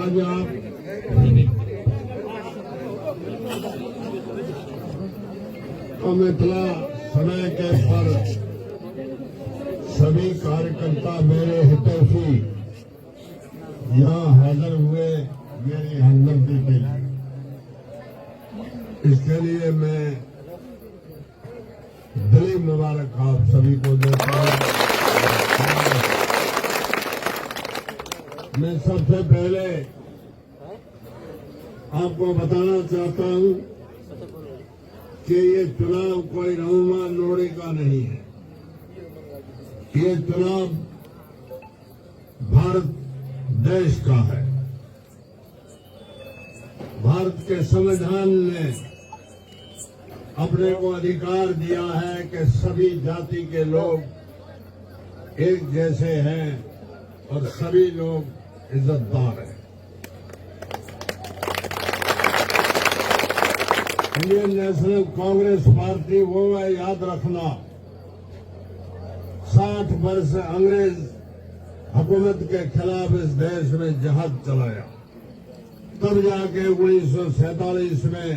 आज आप हम इतना समय के पर सभी कार्यकर्ता मेरे हितैषी यहाँ हाजिर हुए मेरी हमदर्दी के लिए। इसके लिए मैं दिली मुबारक आप सभी को देता हूँ। मैं सबसे पहले आपको बताना चाहता हूं कि ये चुनाव कोई रहुमा लोड़ी का नहीं है। ये चुनाव भारत देश का है। भारत के संविधान ने अपने को अधिकार दिया है कि सभी जाति के लोग एक जैसे हैं और सभी लोग इज्जतदार हैं। इंडियन नेशनल कांग्रेस पार्टी वो है, याद रखना, 60 वर्ष अंग्रेज हुकूमत के खिलाफ इस देश में जहाद चलाया। तब जाके 1947 में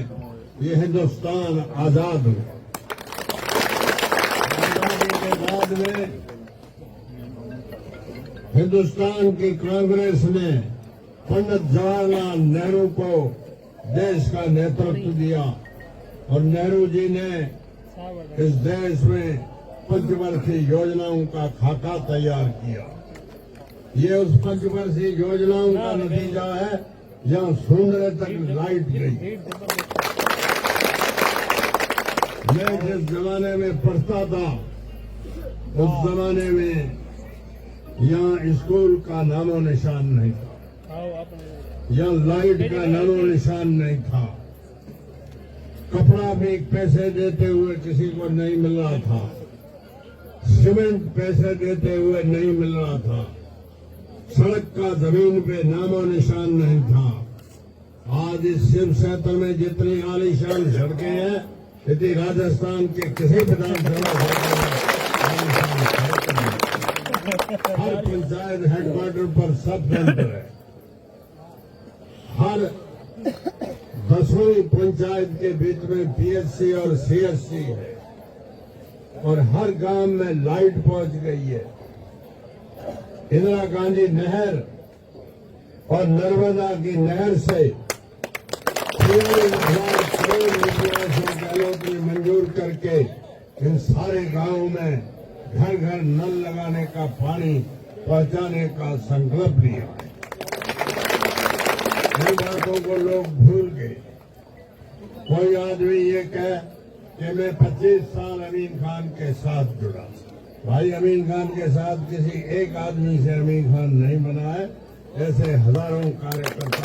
ये हिंदुस्तान आजाद हुआ। आजादी के बाद में हिंदुस्तान की कांग्रेस ने पंडित जवाहरलाल नेहरू को देश का नेतृत्व दिया और नेहरू जी ने इस देश में पंचवर्षीय योजनाओं का खाका तैयार किया। ये उस पंचवर्षीय योजनाओं का नतीजा है जहां सुंदर तक लाइट गई। मैं जिस जमाने में पढ़ता था उस जमाने में यहाँ स्कूल का नामो निशान नहीं था, यहाँ लाइट का नामो निशान नहीं था, कपड़ा भी पैसे देते हुए किसी को नहीं मिल रहा था, सीमेंट पैसे देते हुए नहीं मिल रहा था, सड़क का जमीन पे नामो निशान नहीं था। आज इस शिव क्षेत्र में जितनी आलीशान सड़कें हैं, इतनी राजस्थान के किसी विधानसभा हर पंचायत हेडक्वार्टर पर सब सेंटर है। हर 10वीं पंचायत के बीच में पीएचसी और सीएचसी है और हर गांव में लाइट पहुंच गई है। इंदिरा गांधी नहर और नर्मदा की नहर से 3,000 करोड़ रुपया से गहलोत ने मंजूर करके इन सारे गांवों में घर घर नल लगाने का पानी पहुंचाने का संकल्प लिया। इन बातों को लोग भूल गए। कोई आदमी ये कहे कि मैं 25 साल अमीन खान के साथ जुड़ा। भाई, अमीन खान के साथ किसी एक आदमी से अमीन खान नहीं बना है। ऐसे हजारों कार्यकर्ता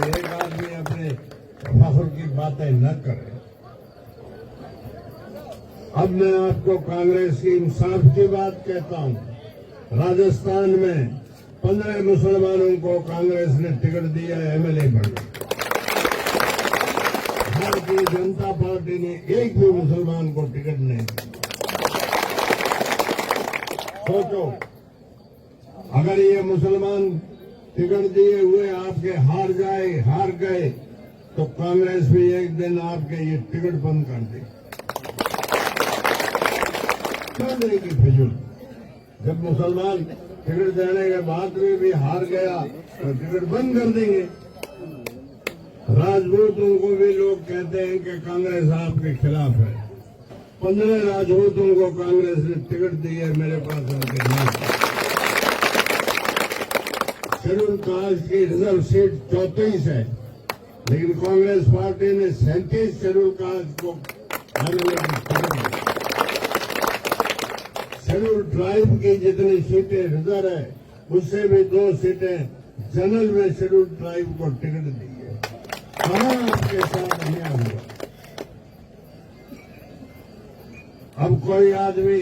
एक आदमी अपने फख्र की बातें न करे। अब मैं आपको कांग्रेस की इंसाफ की बात कहता हूं। राजस्थान में 15 मुसलमानों को कांग्रेस ने टिकट दिया है, एमएलए बन गए। भारतीय जनता पार्टी ने एक भी मुसलमान को टिकट नहीं दिया। सोचो, अगर ये मुसलमान टिकट दिए हुए आपके हार गए तो कांग्रेस भी एक दिन आपके ये टिकट बंद कर देगी। की फिजूल, जब मुसलमान टिकट देने के बाद भी हार गया तो टिकट बंद कर देंगे। राजपूतों को भी लोग कहते हैं कि कांग्रेस आपके खिलाफ है। 15 राजपूतों को कांग्रेस ने टिकट दी है मेरे पास उनके नाम। शेड्यूल कास्ट की रिजर्व सीट 34 है, लेकिन कांग्रेस पार्टी ने 37 शेड्यूल कास्ट को शेड्यूल ट्राइब की जितनी सीटें रिजर्व है उससे भी 2 सीटें जनरल में शेड्यूल ट्राइब को टिकट दी है। कहाँ आपके साथ अन्याय हुआ? अब कोई आदमी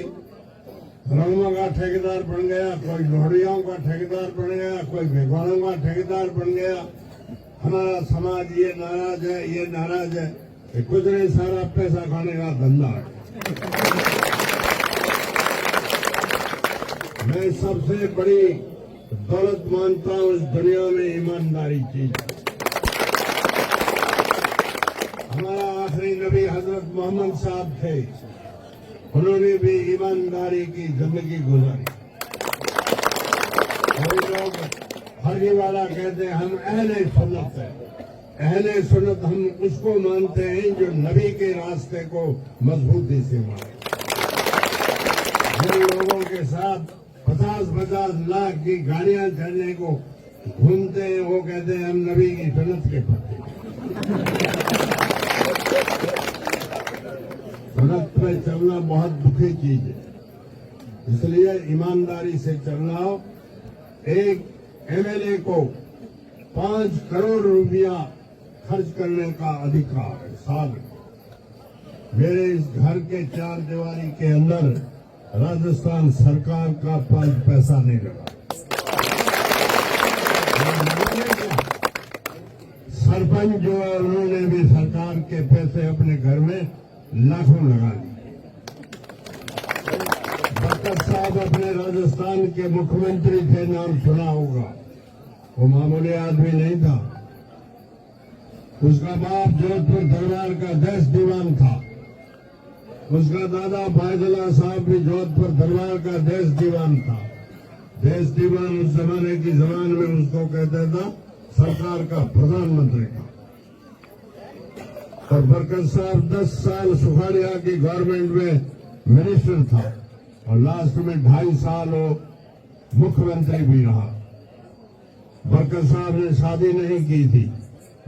रंगमा का ठेकेदार बन गया, कोई लोहड़ियों का ठेकेदार बन गया, कोई भिगवाड़ों का ठेकेदार बन गया। हमारा समाज ये नाराज है, ये नाराज है। ये कुछ नहीं, सारा पैसा खाने का धंधा है। मैं सबसे बड़ी दौलत मानता हूं इस दुनिया में ईमानदारी चीज है। हमारा आखिरी नबी हजरत मोहम्मद साहब थे, उन्होंने भी ईमानदारी की जिंदगी गुजारी। कई लोग फर्जी वाला कहते हैं हम अहले सुन्नत है। अहले सुन्नत हम उसको मानते हैं जो नबी के रास्ते को मजबूती से माने। जिन लोगों के साथ 50-50 लाख की गाड़ियां चलने को घूमते हैं वो कहते हैं हम नबी की सुन्नत के पत्ते। सुन्नत पे चलना बहुत दुखी चीज है, इसलिए ईमानदारी से चलना हो। एक एमएलए को 5 करोड़ रुपया खर्च करने का अधिकार है साल में। मेरे इस घर के 4 दीवारी के अंदर राजस्थान सरकार का 5 पैसा नहीं लगा। सरपंच जो है उन्होंने भी सरकार के पैसे अपने घर में लाखों लगा दिए। बरकत साहब अपने राजस्थान के मुख्यमंत्री थे, नाम सुना होगा। वो मामूली आदमी नहीं था। उसका बाप जोधपुर दरबार का 10 दीवान था। उसका दादा फायजुल्ला साहब भी जोधपुर दरबार का 10 दीवान था। 10 दीवान उस जमाने की जबान में उसको कहता था सरकार का प्रधानमंत्री था। और बरकत साहब 10 साल सुखाड़िया की गवर्नमेंट में मिनिस्टर था और लास्ट में 2.5 साल वो मुख्यमंत्री भी रहा। बरकत साहब ने शादी नहीं की थी।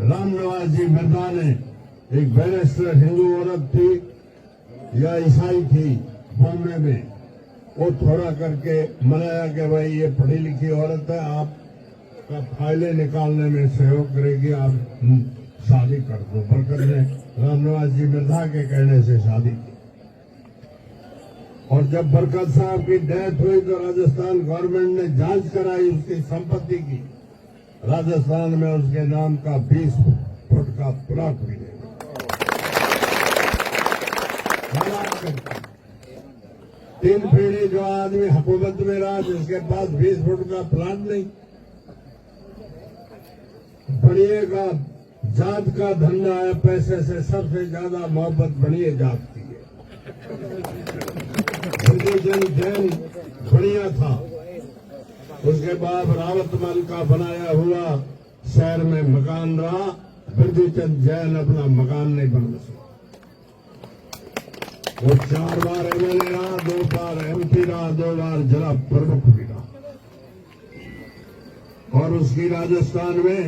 राम नवाज जी मिर्जा ने एक बैरिस्टर हिंदू औरत थी या ईसाई थी बॉम्बे में, वो थोड़ा करके मनाया कि भाई ये पढ़ी लिखी औरत है, आपका फाइलें निकालने में सहयोग करेगी, आप शादी कर दो। बरकत ने राम नवाज जी मिर्जा के कहने से शादी की। और जब बरकत साहब की डेथ हुई तो राजस्थान गवर्नमेंट ने जांच कराई उसकी संपत्ति की। राजस्थान में उसके नाम का 20 फुट का प्लॉट मिलेगा। 3 पीढ़ी जो आदमी हुकूमत में रहा जिसके पास 20 फुट का प्लॉट नहीं, बढ़िएगा जात का धंधा है, पैसे से सबसे ज्यादा मोहब्बत बढ़िए जात की है। जैन बढ़िया था, उसके बाद रावतमल का बनाया हुआ शहर में मकान रहा। बिरजूचंद जैन अपना मकान नहीं बना सका। वो 4 बार एमएलए रहा, 2 बार एमपी रहा, 2 बार जिला प्रमुख भी रहा। और उसकी राजस्थान में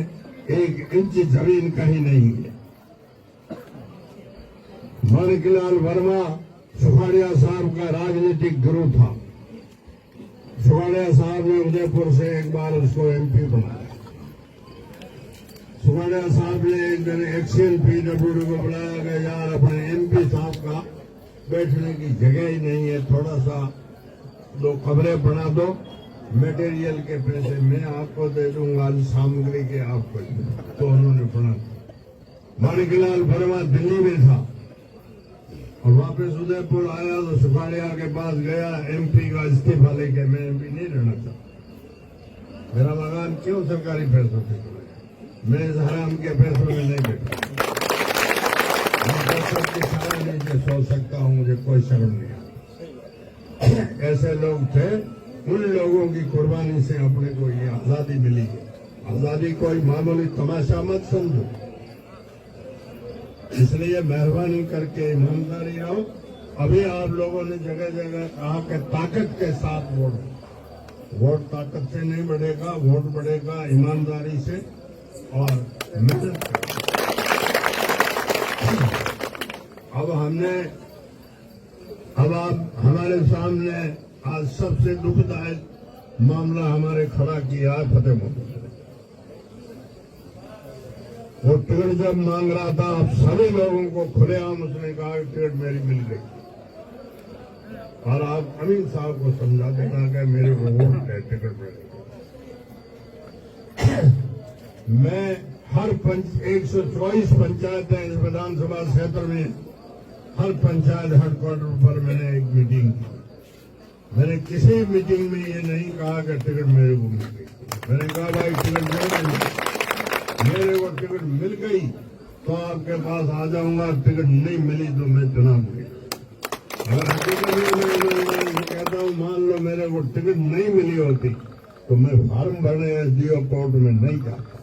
1 इंच जमीन कहीं नहीं है। माणिकलाल वर्मा सुखाड़िया साहब का राजनीतिक गुरु था। सुखाड़िया साहब ने उदयपुर से एक बार उसको एमपी बनाया। सुखाड़िया साहब ने एक दिन एक्शन पीडब्ल्यूडी को बुलाया गया, यार अपने एमपी साहब का बैठने की जगह ही नहीं है, थोड़ा सा 2 कमरे बना दो, मटेरियल के पैसे मैं आपको दे दूंगा, सामग्री के आपको। तो उन्होंने बना दिया। माणिकलाल वर्मा दिल्ली में था और वापस उदयपुर आया तो सुखाड़िया के पास गया, एमपी का इस्तीफा लेके मैं एमपी नहीं रहना चाहता। मेरा मकान क्यों सरकारी पैसों से चला, मैं इस हराम के पैसों में नहीं बैठा। मैं सबकी सारा नीचे सोच सकता हूँ, मुझे कोई शर्म नहीं आता। ऐसे लोग थे, उन लोगों की कुर्बानी से अपने को ये आजादी मिली है। आजादी कोई मामूली तमाशा मत समझो। इसलिए मेहरबानी करके ईमानदारी रहो। अभी आप लोगों ने जगह जगह कहा कि ताकत के साथ वोट ताकत से नहीं बढ़ेगा, वोट बढ़ेगा ईमानदारी से और मेहनत से। अब आप हमारे सामने आज सबसे दुखदायक मामला हमारे खड़ा किया है फतेह मोहम्मद। वो टिकट जब मांग रहा था, आप सभी लोगों को खुलेआम उसने कहा कि टिकट मेरी मिल गई। और आप अमीर साहब को समझा देना कि मेरे को वोट है, टिकट मिलेगी। मैं हर 124 पंचायत है इस विधानसभा क्षेत्र में, हर पंचायत हेडक्वार्टर पर मैंने एक मीटिंग की। मैंने किसी मीटिंग में ये नहीं कहा कि टिकट मेरे को मिल गई। मैंने कहा भाई टिकट मेरे को टिकट मिल गई तो आपके पास आ जाऊंगा, टिकट नहीं मिली तो मैं चुनाव लड़ूंगा। अगर हकीकत में मैं कहता हूँ मान लो मेरे को टिकट नहीं मिली होती तो मैं फार्म भरने एसडीओ कोर्ट में नहीं जाता।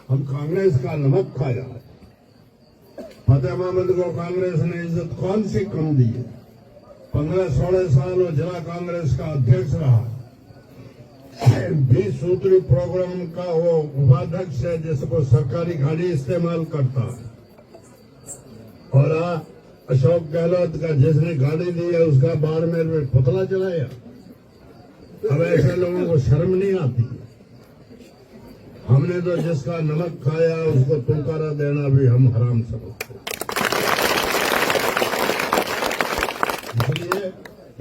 हम कांग्रेस का नमक खाया। फतेह मोहम्मद को कांग्रेस ने इज्जत कौन सी कम दी है? 15-16 साल वो जिला कांग्रेस का अध्यक्ष रहा। 20 सूत्री प्रोग्राम का वो उपाध्यक्ष है जिसको सरकारी गाड़ी इस्तेमाल करता है। और अशोक गहलोत का जिसने गाड़ी दी है उसका बाड़मेर में पुतला जलाया। अब ऐसे लोगों को शर्म नहीं आती। हमने तो जिसका नमक खाया उसको तुकारा देना भी हम हराम समझते। इसलिए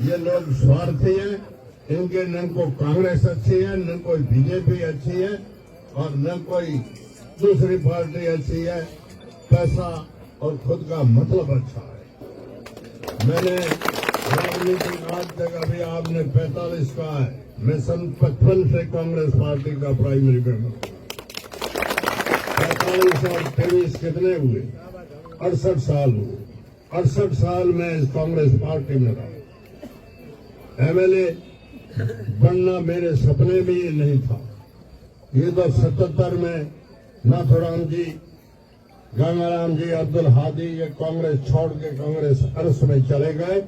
ये लोग स्वार्थी हैं। इनके न को कांग्रेस अच्छी है, न कोई बीजेपी अच्छी है और न कोई दूसरी पार्टी अच्छी है। पैसा और खुद का मतलब अच्छा है। मैंने राजनीतिक आज तक अभी आपने 45 कहा है, मैं सन 55 से कांग्रेस पार्टी का प्राइमरी मेंबर। 45 और 23 कितने हुए? 68 साल हुए। 68 साल में इस कांग्रेस पार्टी में रहा। एमएलए बनना मेरे सपने में ही नहीं था। ये तो 77 में नाथुराम जी, गंगाराम जी, अब्दुल हादी ये कांग्रेस छोड़ के कांग्रेस अर्श में चले गए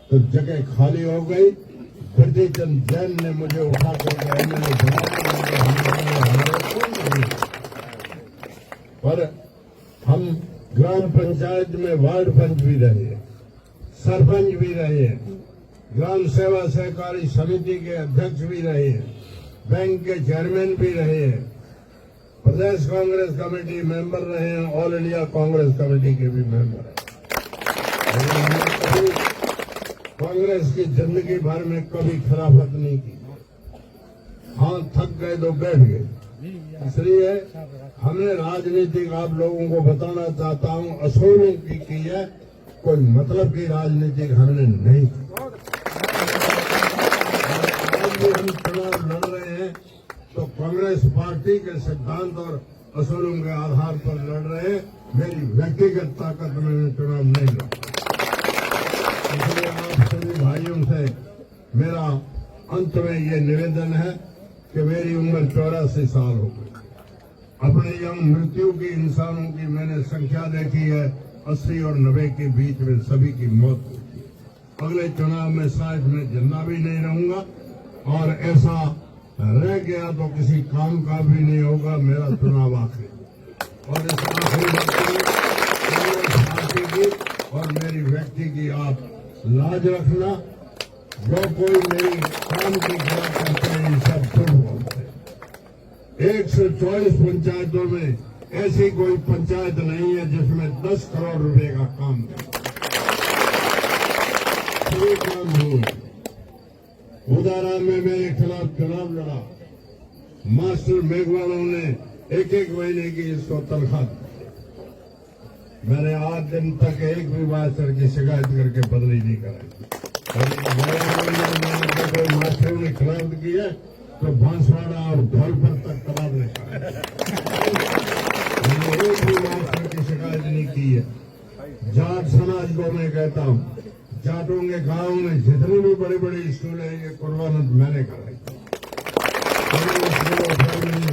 तो जगह खाली हो गई। बिरदी चंद जैन ने मुझे उठा करके एमएलए बनाया। पर हम ग्राम पंचायत में वार्ड पंच भी रहे, सरपंच भी रहे, ग्राम सेवा सहकारी समिति के अध्यक्ष भी रहे, बैंक के चेयरमैन भी रहे, प्रदेश कांग्रेस कमेटी मेंबर रहे हैं, ऑल इंडिया कांग्रेस कमेटी के भी मेंबर हैं। कांग्रेस की जिंदगी भर में कभी खिलाफत नहीं की। हाँ, थक गए तो बैठ गए। इसलिए हमने राजनीतिक आप लोगों को बताना चाहता हूँ असूलों की है, कोई मतलब की राजनीतिक हमने नहीं की। आज भी हम चुनाव लड़ रहे हैं तो कांग्रेस पार्टी के सिद्धांत और असूलों के आधार पर लड़ रहे हैं। मेरी व्यक्तिगत ताकत में मैं चुनाव नहीं लड़ा। इसलिए आप सभी भाइयों से मेरा अंत में ये निवेदन है कि मेरी उम्र 84 साल हो गई। अपने यंग मृत्यु की इंसानों की मैंने संख्या देखी है 80 और 90 के बीच में सभी की मौत होती है। अगले चुनाव में शायद मैं जिंदा भी नहीं रहूंगा और ऐसा रह गया तो किसी काम का भी नहीं होगा। मेरा चुनाव आखिरी और इस आखिरी पार्टी की और मेरी व्यक्ति की आप लाज रखना। जो कोई मेरी काम की खिलाफ करते हैं सब झूठ बोलते हैं। 124 पंचायतों में ऐसी कोई पंचायत नहीं है जिसमें 10 करोड़ रुपए का काम है। सभी काम हुए। उदाहरण में मेरे खिलाफ चुनाव लड़ा, मास्टर मेघवालों ने एक महीने की इसको तनख्वाह दी। मैंने आज दिन तक एक भी मास्टर की शिकायत करके बदली नहीं कराई। कोई मास्टर ने खिलाफ किया तो बांसवाड़ा और धौलपुर तक तबादले कराए। मैंने एक भी मास्टर की शिकायत नहीं की है। जाट समाज को मैं कहता हूँ, जाटों के गांव में जितनी भी बड़ी बड़ी स्कूल है ये कुर्बानत मैंने कराई।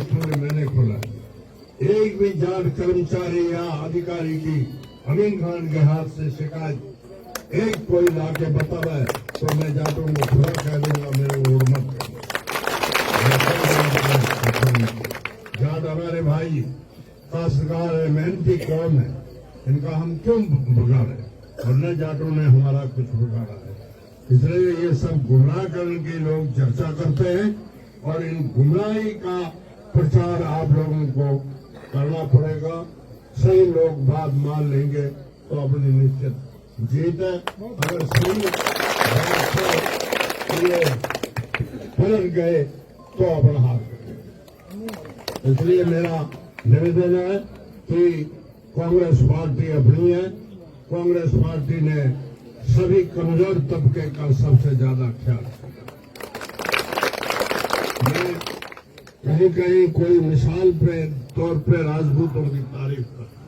स्कूल मैंने खोला। एक भी जाट कर्मचारी या अधिकारी की अमीन खान के हाथ से शिकायत एक कोई लाके बतावा है तो मैं जाटों को खुला कह दूंगा मेरे को मत करो। जाट हमारे भाई काश्तकार है, मेहनती कौम है, इनका हम क्यों बिगाड़े? और न जाटों ने हमारा कुछ बिगाड़ा है। इसलिए ये सब गुमराह करने के लोग चर्चा करते हैं और इन गुमराही का प्रचार आप लोगों को करना पड़ेगा। सही लोग बात मान लेंगे तो अपनी निश्चित जीत है। अगर सही बात से ये पलट गए तो अपना हाथ करेंगे। इसलिए मेरा निवेदन है कि कांग्रेस पार्टी अपनी है। कांग्रेस पार्टी ने सभी कमजोर तबके का सबसे ज्यादा ख्याल किया। मैं कहीं कहीं कोई मिसाल पे तौर पे राजपूतों की तारीफ करता,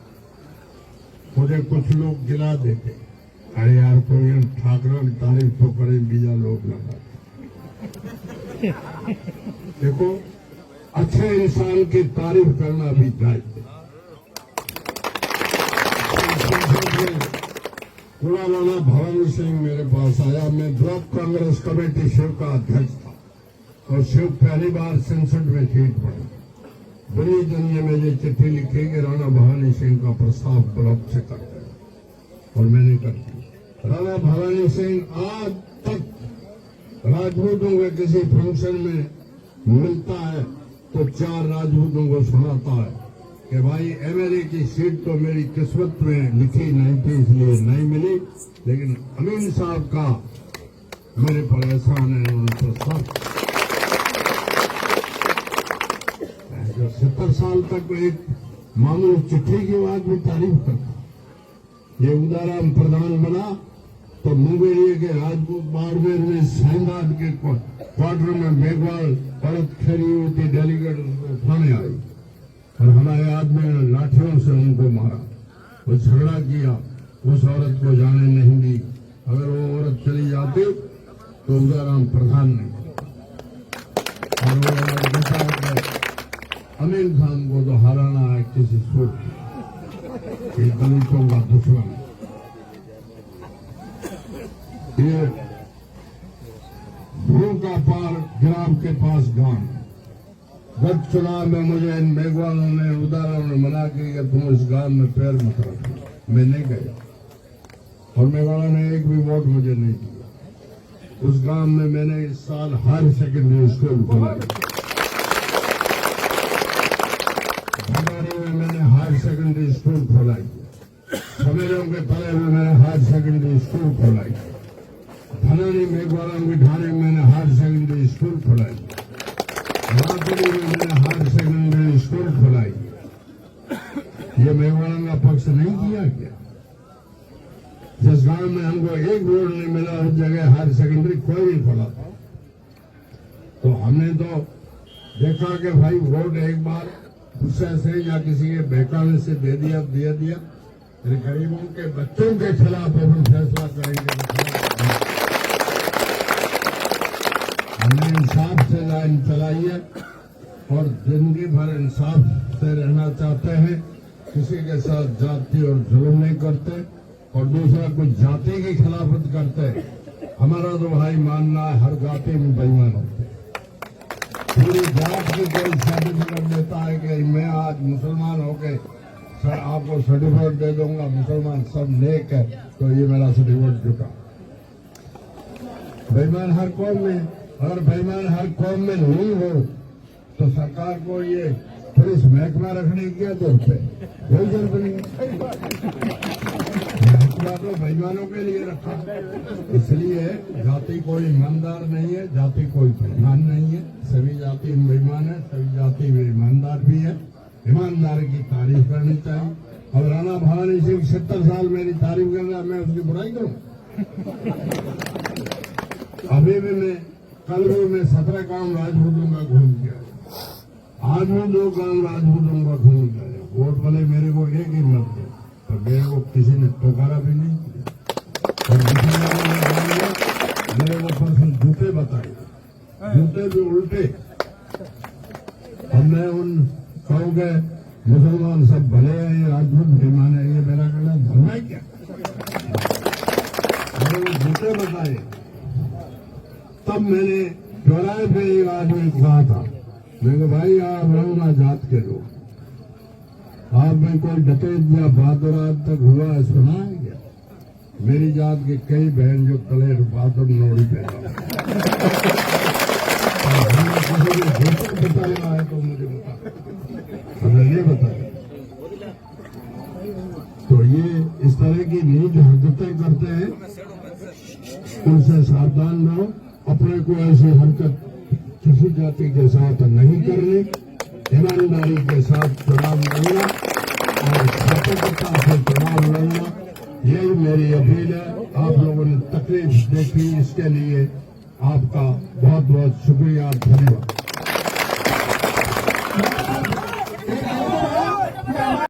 मुझे कुछ लोग गिला देते, अरे यार कोई ठाकरे की तारीफ तो करे, बीजा लोग लगा। देखो, अच्छे इंसान की तारीफ करना भी चाहिए। मौलाना भवानी सिंह मेरे पास आया, मैं ब्लॉक कांग्रेस कमेटी शिव का अध्यक्ष था और शिव पहली बार संसद में जीत पड़ी। बड़ी दिन ने मुझे चिट्ठी लिखी कि राणा भवानी सिंह का प्रस्ताव ब्लॉक से कर दिया, और मैंने कर दिया। राणा भवानी सिंह आज तक राजपूतों के किसी फंक्शन में मिलता है तो 4 राजपूतों को सुनाता है कि भाई एमएलए की सीट तो मेरी किस्मत में लिखी नहीं थी इसलिए नहीं मिली, लेकिन अमीन साहब का मेरे पर एहसान है, उनको सब 70 साल तक एक मामूली चिट्ठी की बात भी तारीफ करता। ये उदाराम प्रधान बना तो मुंगेरिया के राजपूत बाड़मेर में साइंदाद के क्वार्टर में मेघवाल औरत खड़ी हुई थी, डेलीगेट उठाने आई और हमारे आदमी ने लाठियों से उनको मारा, वो झगड़ा किया, उस औरत को जाने नहीं दी। अगर वो औरत चली जाती तो उदाराम प्रधान ने, और वो अमीन खान को तो हराना है किसी सूट, ये दलितों का दुश्मन। ये भू का पार ग्राम के पास गांव, गत चुनाव में मुझे इन मेघवालों ने उदारों ने मना की कि तुम इस गांव में पैर मत रखो। मैं नहीं गया और मेघवालों ने एक भी वोट मुझे नहीं दिया। उस गांव में मैंने इस साल हायर सेकेंडरी स्कूल खोला, भंडारी में मैंने हायर सेकेंडरी स्कूल खोला, समेरों के तले में मैंने हायर सेकेंडरी स्कूल खोला, धनानी मेघवाला की ढाणी में मैंने हायर सेकेंडरी स्कूल खोलाई, रातड़ी में मैंने हायर सेकेंडरी स्कूल खोलाई। ये मेघवाला का पक्ष नहीं किया क्या? जिस गांव में हमको एक रोड नहीं मिला उस जगह हायर सेकेंडरी कोई नहीं खोला था। तो हमने तो देखा कि भाई वोट एक बार गुस्से से या किसी के बहकाने से दे दिया, गरीबों के बच्चों के खिलाफ अपन फैसला करेंगे। हमने इंसाफ से लाइन चलाई है और जिंदगी भर इंसाफ से रहना चाहते हैं, किसी के साथ जाति और जुल्म नहीं करते और दूसरा कुछ जाति की खिलाफत करते। हमारा तो भाई मानना है हर जाति में बेईमान होते, पूरी जात की कोई सर्टिफिकेट देता है कि मैं आज मुसलमान होके आपको सर्टिफिकेट दे दूंगा, मुसलमान सब नेक है, तो ये मेरा सर्टिफिकेट झुका। बेईमान हर कौम में, अगर बेईमान हर कौम में नहीं हो तो सरकार को ये पुलिस महकमा रखने की क्या जरूरत है? कोई जरूरत नहीं। महकमा तो बेईमानों के लिए रखा, इसलिए जाति कोई ईमानदार नहीं है, जाति कोई बेईमान नहीं है, सभी जाति बेईमान है, सभी जाति में ईमानदार भी है। ईमानदारी की तारीफ करनी चाहिए। और राणा भवानी सिंह 70 साल मेरी तारीफ कर रहा, मैं उसकी बुराई करूं? अभी भी मैं कल भी मैं 17 गांव राजपूतों का घूम गया, आज भी 2 गांव राजपूतों का घूम गया। वोट वाले मेरे को एक ही मत दे, पर मेरे को किसी ने टोकारा भी नहीं किया। और मेरे को पर्सन जूते बताए, जूते भी उल्टे। और मैं उन कहूँगे मुसलमान सब भले हैं, ये राजपूत बेईमान है, ये मेरा कहना धर्म है क्या? मेरे को जूते बताए। तब मैंने चौराहे पे एक आदमी को कहा था, मैं कहा भाई आप रंगना जात के लोग, आप में कोई डकैत या बहादुर आज तक हुआ है सुना है क्या? मेरी जात के कई बहन जो तले बहादुर नोड़ी पैदा बताया है तो मुझे बता, हमने नहीं बताया। तो ये इस तरह की नीच हरकतें करते हैं, उनसे सावधान रहो। अपने को ऐसी हरकत किसी जाति के साथ नहीं करनी, ईमानदारी के साथ चुनाव लड़ना और सतर्कता से चुनाव लड़ना, यही मेरी अपील है। आप लोगों ने तकलीफ देखी, इसके लिए आपका बहुत बहुत शुक्रिया, धन्यवाद।